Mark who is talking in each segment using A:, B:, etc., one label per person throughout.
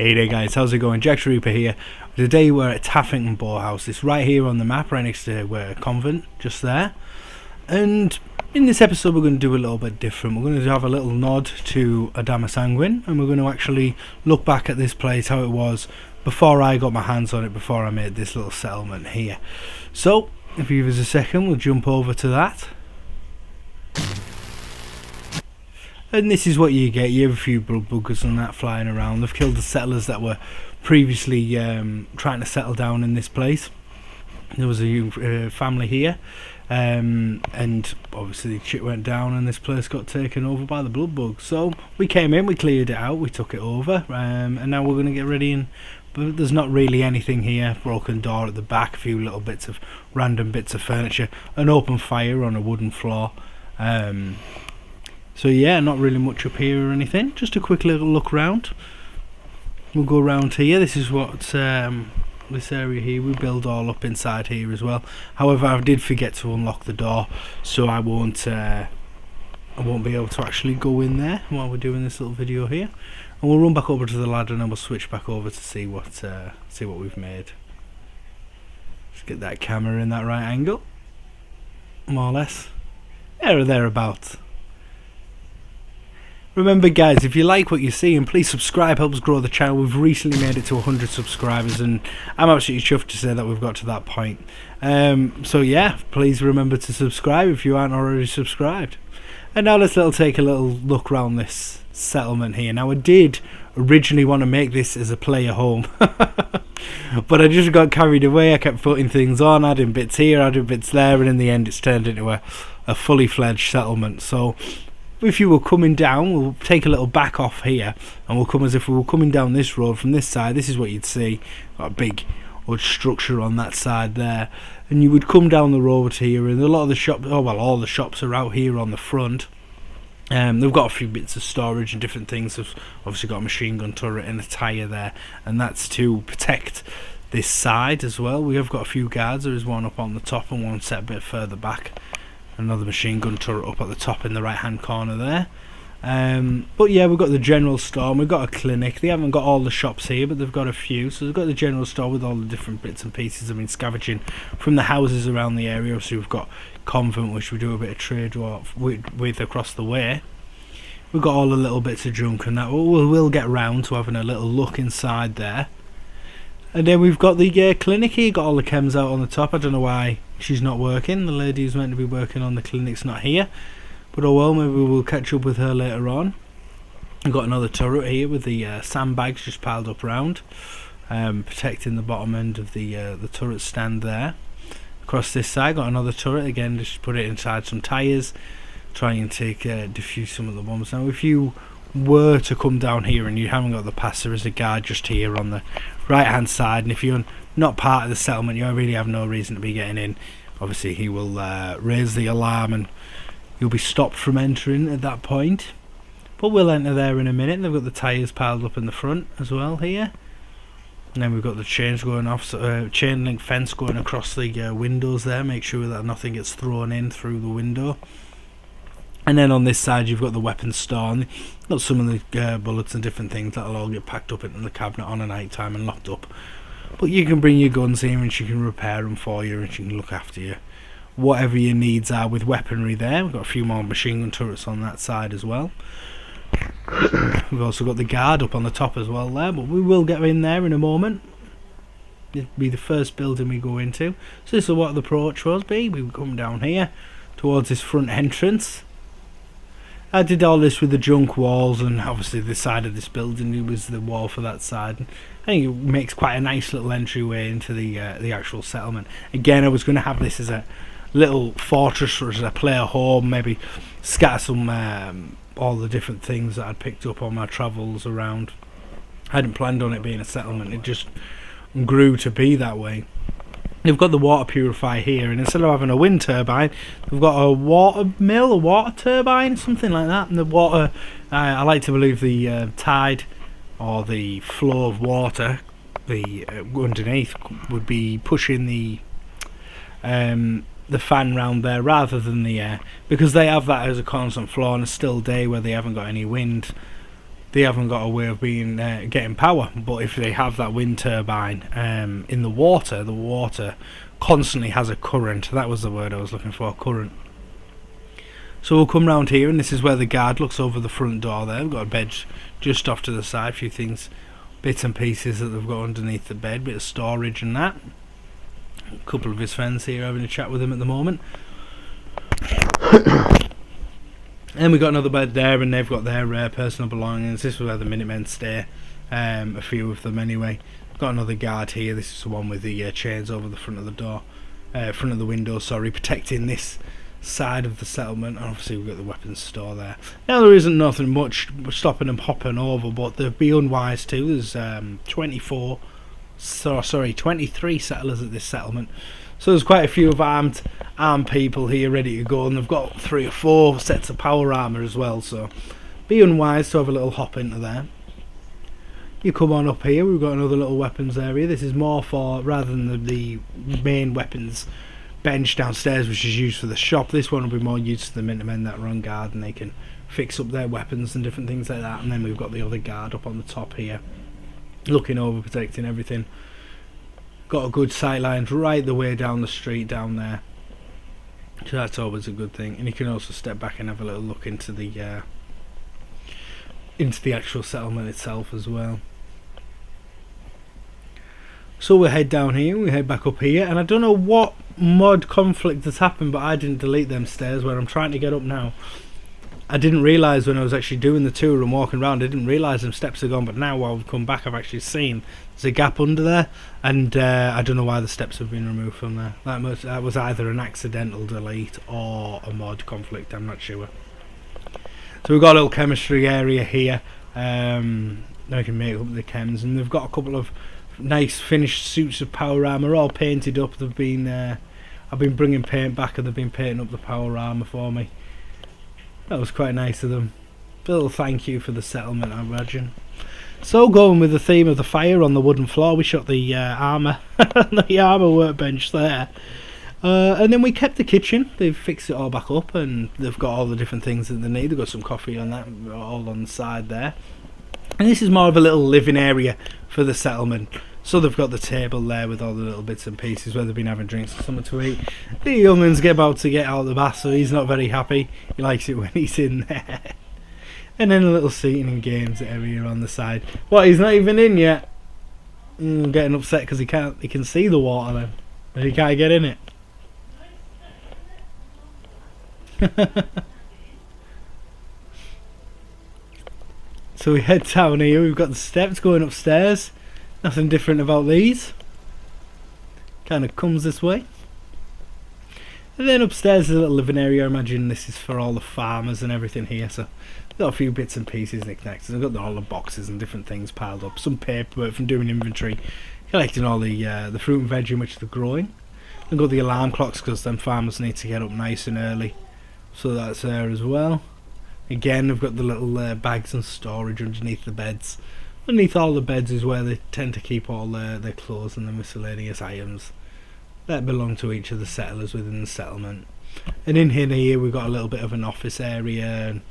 A: Hey there guys, how's it going? Jack Reaper here. Today we're at Taffington Boathouse. It's right here on the map, right next to a convent, just there. And in this episode we're going to do a little bit different. We're going to have a little nod to Adama and we're going to actually look back at this place, how it was before I got my hands on it, before I made this little settlement here. So, if you give us a second, we'll jump over to that. And this is what you get. You have a few blood buggers and that flying around. They've killed the settlers that were previously trying to settle down in this place. There was a family here, and obviously shit went down and this place got taken over by the blood bugs. So we came in, we cleared it out, we took it over, and now we're going to get ready. But there's not really anything here. Broken door at the back, a few little bits of random bits of furniture, an open fire on a wooden floor. So yeah, not really much up here or anything. Just a quick little look round. We'll go around here. This is what this area here. We build all up inside here as well. However, I did forget to unlock the door, so I won't be able to actually go in there while we're doing this little video here. And we'll run back over to the ladder and then we'll switch back over to see what we've made. Just get that camera in that right angle, more or less, there or thereabouts. Remember guys, if you like what you're seeing, please subscribe, helps grow the channel. We've recently made it to 100 subscribers and I'm absolutely chuffed to say that we've got to that point. So yeah, please remember to subscribe if you aren't already subscribed. And now let's take a little look around this settlement here. Now I did originally want to make this as a player home, but I just got carried away. I kept putting things on, adding bits here, adding bits there, and in the end it's turned into a fully fledged settlement. So if you were coming down, we'll take a little back off here and we'll come as if we were coming down this road from this side. This is what you'd see, got a big old structure on that side there, and you would come down the road here, and a lot of the shops, all the shops are out here on the front. They've got a few bits of storage and different things. They've obviously got a machine gun turret and a tyre there, and that's to protect this side as well. We have got a few guards. There is one up on the top and one set a bit further back. Another machine gun turret up at the top in the right hand corner there. But yeah, we've got the general store and we've got a clinic. They haven't got all the shops here, but they've got a few. So they've got the general store with all the different bits and pieces. I mean, scavenging from the houses around the area. So we've got convent, which we do a bit of trade with across the way. We've got all the little bits of junk and that. We'll get round to having a little look inside there. And then we've got the clinic here. Got all the chems out on the top. I don't know why she's not working. The lady who's meant to be working on the clinic's not here. But oh well, maybe we'll catch up with her later on. We've got another turret here with the sandbags just piled up around, protecting the bottom end of the turret stand there. Across this side, got another turret again. Just put it inside some tyres, try and defuse some of the bombs. Now, if you were to come down here and you haven't got the pass, there is a guard just here on the right hand side, and if you're not part of the settlement, you really have no reason to be getting in. Obviously he will raise the alarm and you'll be stopped from entering at that point, but we'll enter there in a minute. They've got the tyres piled up in the front as well here, and then we've got the chains going off, so, chain link fence going across the windows there. Make sure that nothing gets thrown in through the window. And then on this side you've got the weapons store, and got some of the bullets and different things that'll all get packed up into the cabinet on a night time and locked up. But you can bring your guns here and she can repair them for you and she can look after you. Whatever your needs are with weaponry there. We've got a few more machine gun turrets on that side as well. We've also got the guard up on the top as well there, but we will get in there in a moment. It'll be the first building we go into. So this is what the approach was be. We come down here towards this front entrance. I did all this with the junk walls, and obviously the side of this building, it was the wall for that side. I think it makes quite a nice little entryway into the actual settlement. Again, I was going to have this as a little fortress or as a player home, maybe scatter some all the different things that I'd picked up on my travels around. I hadn't planned on it being a settlement, it just grew to be that way. They've got the water purifier here, and instead of having a wind turbine, they've got a water mill, a water turbine, something like that. And the water, I like to believe the tide or the flow of water, the underneath, would be pushing the fan round there rather than the air, because they have that as a constant flow on a still day where they haven't got any wind. they haven't got a way of being getting power. But if they have that wind turbine in the water constantly has a current. That was the word I was looking for, current. So we'll come round here, and this is where the guard looks over the front door there. We've got a bed just off to the side, a few things, bits and pieces that they've got underneath the bed, bit of storage and that. A couple of his friends here having a chat with him at the moment. And we've got another bed there, and they've got their personal belongings. This is where the Minutemen stay, a few of them anyway. Got another guard here. This is the one with the chains over the front of the door, front of the window, sorry, protecting this side of the settlement. And obviously we've got the weapons store there. Now there isn't nothing much stopping them hopping over, but they'd be unwise too. There's 23 settlers at this settlement, so there's quite a few of armed people here ready to go, and they've got 3 or 4 sets of power armor as well, so be unwise to have a little hop into there. You come on up here, we've got another little weapons area. This is more for, rather than the main weapons bench downstairs which is used for the shop, this one will be more used to the Minutemen that are on guard, and they can fix up their weapons and different things like that. And then we've got the other guard up on the top here, looking over, protecting everything. Got a good sight lines right the way down the street down there, so that's always a good thing. And you can also step back and have a little look into the actual settlement itself as well. So we head down here, we head back up here, and I don't know what mod conflict has happened, but I didn't delete them stairs where I'm trying to get up now. I didn't realise when I was actually doing the tour and walking around, I didn't realise them steps are gone, but now while I've come back I've actually seen there's a gap under there, and I don't know why the steps have been removed from there. That was either an accidental delete or a mod conflict, I'm not sure. So we've got a little chemistry area here, now we can make up the chems, and they've got a couple of nice finished suits of power armor all painted up. They've been I've been bringing paint back and they've been painting up the power armor for me. That was quite nice of them. A little thank you for the settlement, I imagine. So going with the theme of the fire on the wooden floor, we shot the armor the armor workbench there, and then we kept the kitchen. They've fixed it all back up, and they've got all the different things that they need. They've got some coffee on that, all on the side there. And this is more of a little living area for the settlement. So they've got the table there with all the little bits and pieces where they've been having drinks and something to eat. The young'un's about to get out of the bath, so he's not very happy. He likes it when he's in there. And then a little seating and games area on the side. What, he's not even in yet? I'm getting upset because he can see the water then, and he can't get in it. So we head down here, we've got the steps going upstairs. Nothing different about these. Kind of comes this way. And then upstairs is a little living area. I imagine this is for all the farmers and everything here. So I've got a few bits and pieces, knickknacks. I've got all the boxes and different things piled up. Some paperwork from doing inventory. Collecting all the fruit and veg in which they're growing. I've got the alarm clocks because them farmers need to get up nice and early. So that's there as well. Again, I've got the little bags and storage underneath the beds. Underneath all the beds is where they tend to keep all their clothes and the miscellaneous items that belong to each of the settlers within the settlement. And in here we've got a little bit of an office area, and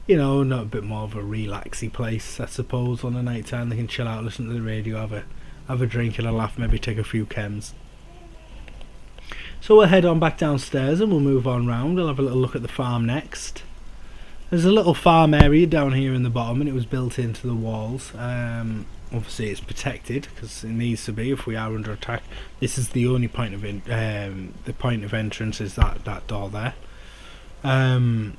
A: you know, not a bit more of a relaxy place, I suppose. On a night time they can chill out, listen to the radio, have a drink and a laugh, maybe take a few chems. So we'll head on back downstairs and we'll move on round. We'll have a little look at the farm next. There's a little farm area down here in the bottom, and it was built into the walls. Obviously it's protected because it needs to be if we are under attack. This is the only point of entrance is that door there. And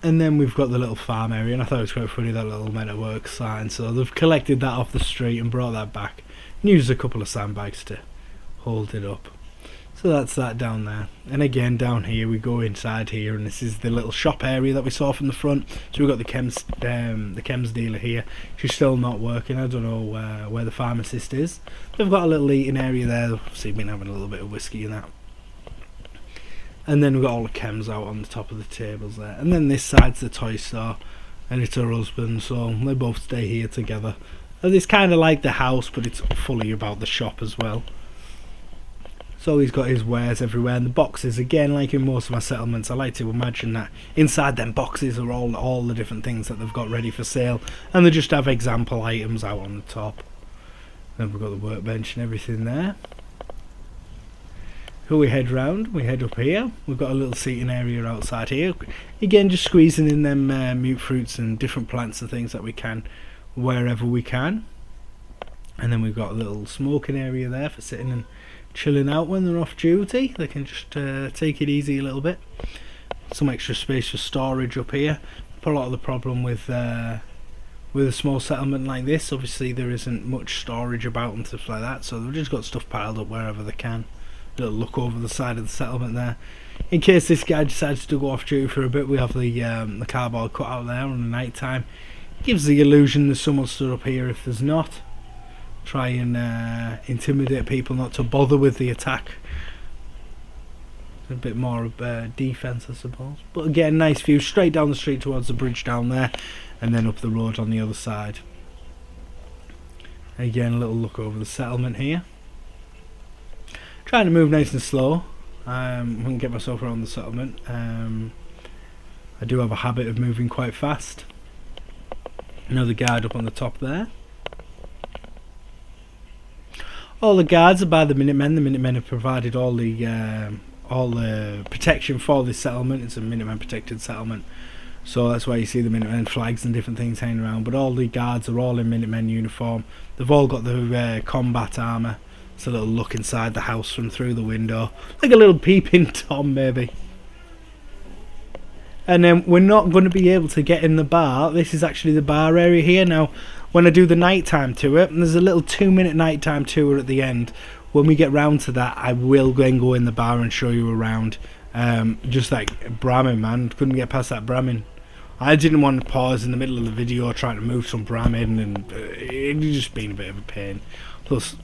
A: then we've got the little farm area, and I thought it was quite funny, that little men at work sign. So they've collected that off the street and brought that back and used a couple of sandbags to hold it up. So that's that down there. And again down here we go inside here, and this is the little shop area that we saw from the front. So we've got the chems dealer here. She's still not working. I don't know where the pharmacist is. They've got a little eating area there. They've obviously been having a little bit of whiskey and that. And then we've got all the chems out on the top of the tables there. And then this side's the toy store, and it's her husband, so they both stay here together. And it's kind of like the house, but it's fully about the shop as well. So he's got his wares everywhere, and the boxes, again, like in most of my settlements, I like to imagine that inside them boxes are all the different things that they've got ready for sale, and they just have example items out on the top. Then we've got the workbench and everything there. So we head round, we head up here, we've got a little seating area outside here, again just squeezing in them mute fruits and different plants and things that we can wherever we can. And then we've got a little smoking area there for sitting and chilling out when they're off duty. They can just take it easy a little bit. Some extra space for storage up here. But a lot of the problem with a small settlement like this, obviously there isn't much storage about and stuff like that, so they've just got stuff piled up wherever they can. A little look over the side of the settlement there. In case this guy decides to go off duty for a bit, we have the cardboard cut out there on the night time. Gives the illusion there's someone stood up here if there's not. Try and intimidate people not to bother with the attack. A bit more of defence, I suppose. But again, nice view straight down the street towards the bridge down there, and then up the road on the other side. Again, a little look over the settlement here. Trying to move nice and slow. I wouldn't get myself around the settlement. I do have a habit of moving quite fast. Another guard up on the top there. All the guards are by the Minutemen. The Minutemen have provided all the protection for this settlement. It's a Minutemen protected settlement, so that's why you see the Minutemen flags and different things hanging around. But all the guards are all in Minutemen uniform. They've all got the combat armour. It's a little look inside the house from through the window, like a little peeping Tom maybe. And then we're not going to be able to get in the bar. This is actually the bar area here now. When I do the nighttime tour, and there's a little 2-minute nighttime tour at the end. When we get round to that, I will then go in the bar and show you around. Just like Brahmin, man, couldn't get past that Brahmin. I didn't want to pause in the middle of the video trying to move some Brahmin, and it just been a bit of a pain. Plus,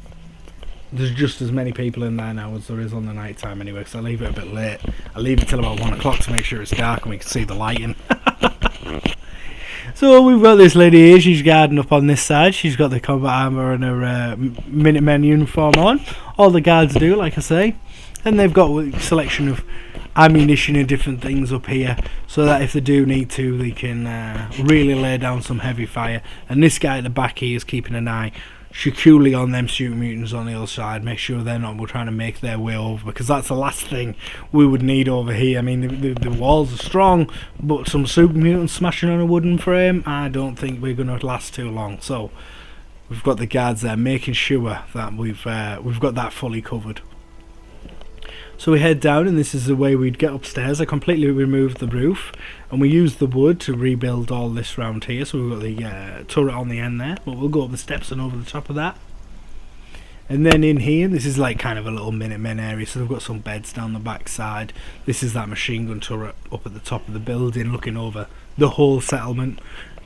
A: there's just as many people in there now as there is on the night time anyway, because I leave it a bit late. I leave it till about 1 o'clock to make sure it's dark and we can see the lighting. So we've got this lady here, she's guarding up on this side. She's got the combat armour and her Minutemen uniform on. All the guards do, like I say. And they've got a selection of ammunition and different things up here, so that if they do need to, they can really lay down some heavy fire. And this guy at the back here is keeping an eye securely on them super mutants on the other side, make sure they're not trying to make their way over, because that's the last thing we would need over here. I mean, the walls are strong, but some super mutants smashing on a wooden frame, I don't think we're going to last too long. So we've got the guards there making sure that we've got that fully covered. So we head down, and this is the way we'd get upstairs. I completely removed the roof, and we used the wood to rebuild all this round here. So we've got the turret on the end there, but we'll go up the steps and over the top of that. And then in here, this is like kind of a little Minutemen area, so they've got some beds down the back side. This is that machine gun turret up at the top of the building, looking over the whole settlement.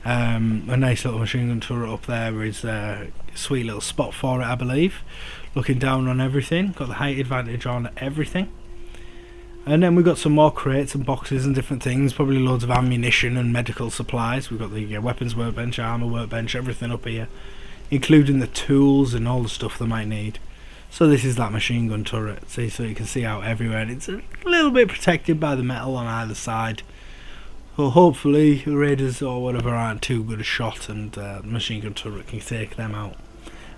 A: A nice little machine gun turret up there is a sweet little spot for it, I believe. Looking down on everything, got the height advantage on everything. And then we've got some more crates and boxes and different things, probably loads of ammunition and medical supplies. We've got the weapons workbench, armour workbench, everything up here, including the tools and all the stuff they might need. So this is that machine gun turret, see, so you can see out everywhere, and it's a little bit protected by the metal on either side. So hopefully the raiders or whatever aren't too good a shot, and the machine gun turret can take them out.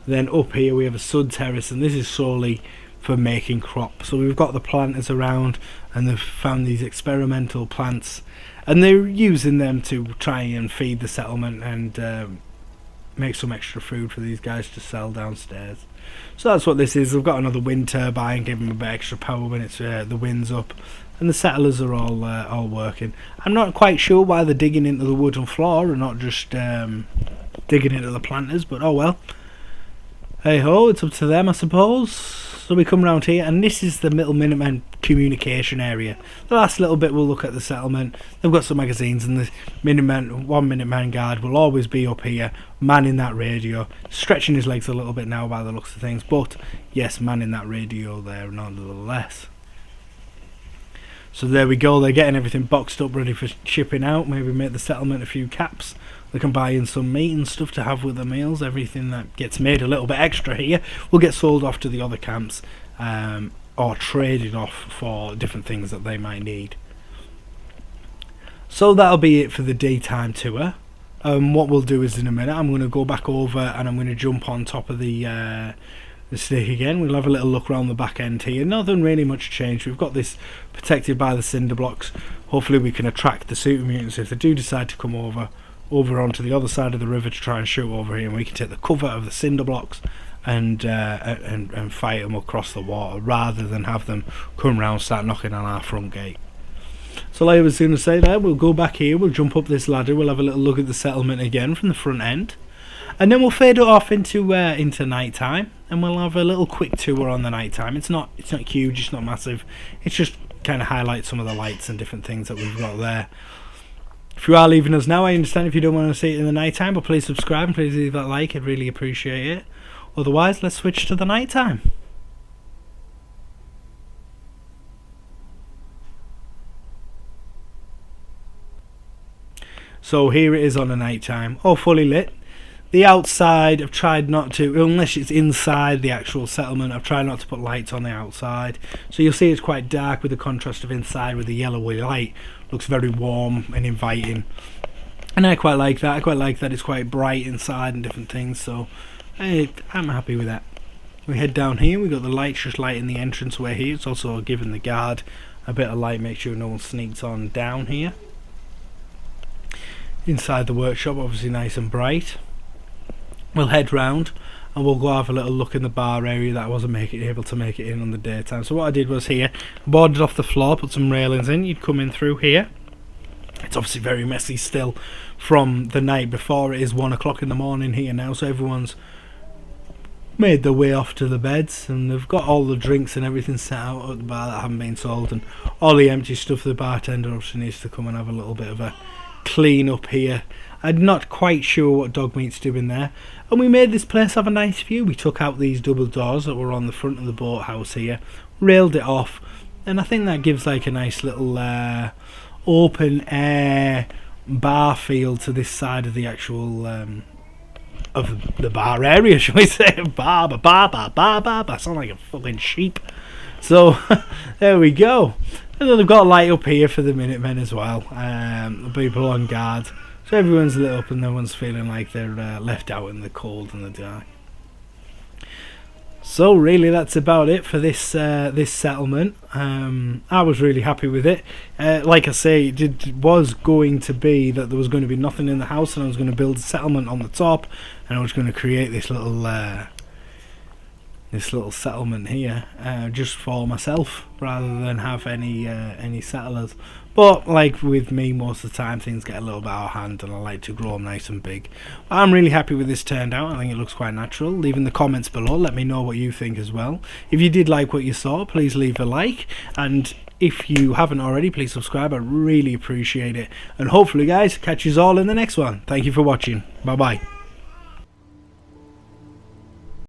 A: Then up here we have a sud terrace, and this is solely for making crops. So we've got the planters around, and they've found these experimental plants, and they're using them to try and feed the settlement and make some extra food for these guys to sell downstairs. So that's what this is. We've got another wind turbine, give them a bit extra power when it's the wind's up, and the settlers are all working. I'm not quite sure why they're digging into the wooden floor and not just digging into the planters, but oh well. Hey ho, it's up to them, I suppose. So we come around here, and this is the little Minutemen communication area. The last little bit we'll look at the settlement. They've got some magazines, and the one Minuteman guard will always be up here, manning that radio, stretching his legs a little bit now by the looks of things, but yes, manning that radio there nonetheless. So there we go, they're getting everything boxed up, ready for shipping out. Maybe make the settlement a few caps. They can buy in some meat and stuff to have with their meals. Everything that gets made a little bit extra here will get sold off to the other camps. or trading off for different things that they might need. So that'll be it for the daytime tour. What we'll do is in a minute I'm going to go back over and I'm going to jump on top of the stake again. We'll have a little look around the back end here. Nothing really much changed. We've got this protected by the cinder blocks. Hopefully we can attract the super mutants if they do decide to come over onto the other side of the river to try and shoot over here, and we can take the cover of the cinder blocks and fight them across the water rather than have them come round, start knocking on our front gate. So like I was going to say there, we'll go back here, we'll jump up this ladder, we'll have a little look at the settlement again from the front end, and then we'll fade it off into night time, and we'll have a little quick tour on the night time. It's not huge, it's not massive, it's just kind of highlights some of the lights and different things that we've got there. If you are leaving us now, I understand if you don't want to see it in the night time, but please subscribe and please leave that like, I'd really appreciate it. Otherwise, let's switch to the night time. So here it is on the night time, all fully lit. The outside, I've tried not to, unless it's inside the actual settlement, I've tried not to put lights on the outside. So you'll see it's quite dark with the contrast of inside with the yellowy light. Looks very warm and inviting. And I quite like that. I quite like that it's quite bright inside and different things. So I'm happy with that. We head down here, we've got the lights just lighting the entranceway here. It's also giving the guard a bit of light, make sure no one sneaks on down here. Inside the workshop, obviously nice and bright. We'll head round and we'll go have a little look in the bar area that I wasn't able to make it in on the daytime. So what I did was here, boarded off the floor, put some railings in. You'd come in through here. It's obviously very messy still from the night before. It is 1 o'clock in the morning here now, so everyone's made their way off to the beds, and they've got all the drinks and everything set out at the bar that haven't been sold, and all the empty stuff. The bartender obviously needs to come and have a little bit of a clean up here. I'm not quite sure what dog meat's doing there, and we made this place have a nice view. We took out these double doors that were on the front of the boathouse here, railed it off, and I think that gives like a nice little open air bar feel to this side of the actual of the bar area, shall we say. Bar. I sound like a fucking sheep. So there we go. And then they've got a light up here for the Minutemen as well. The people on guard. So everyone's lit up and no one's feeling like they're left out in the cold and the dark. So really that's about it for this this settlement. I was really happy with it. Like I say, it was going to be that there was going to be nothing in the house, and I was going to build a settlement on the top, and I was going to create this little settlement here just for myself rather than have any settlers. But like with me, most of the time things get a little bit out of hand and I like to grow them nice and big. But I'm really happy with this turned out. I think it looks quite natural. Leave in the comments below, let me know what you think as well. If you did like what you saw, please leave a like, and if you haven't already, please subscribe. I really appreciate it, and hopefully guys, catch you all in the next one. Thank you for watching. Bye bye.